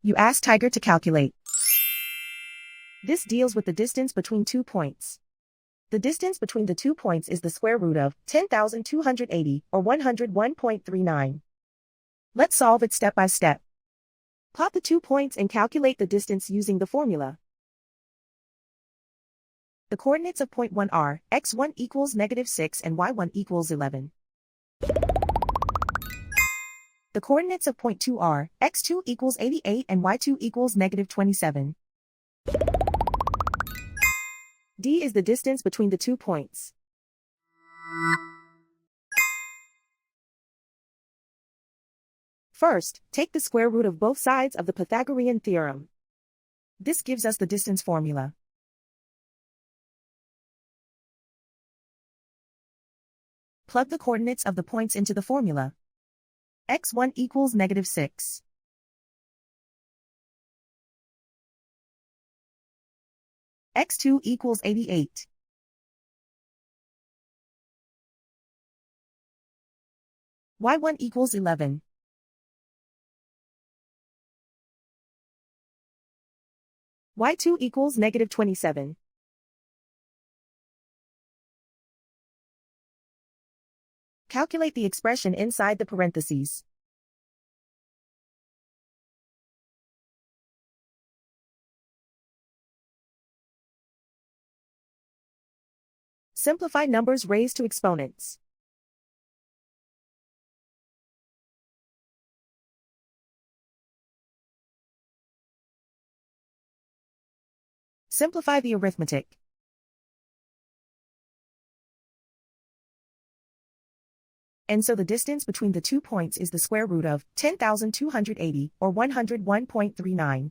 You ask Tiger to calculate. This deals with the distance between 2 points. The distance between the 2 points is the square root of 10,280, or 101.39. Let's solve it step by step. Plot the 2 points and calculate the distance using the formula. The coordinates of point 1 are x1 equals -6 and y1 equals 11. The coordinates of point 2 are x2 equals 88 and y2 equals -27. D is the distance between the 2 points. First, take the square root of both sides of the Pythagorean theorem. This gives us the distance formula. Plug the coordinates of the points into the formula. x1 equals -6. x2 equals 88. y1 equals 11. y2 equals -27. Calculate the expression inside the parentheses. Simplify numbers raised to exponents. Simplify the arithmetic. And so the distance between the 2 points is the square root of 10,280, or 101.39.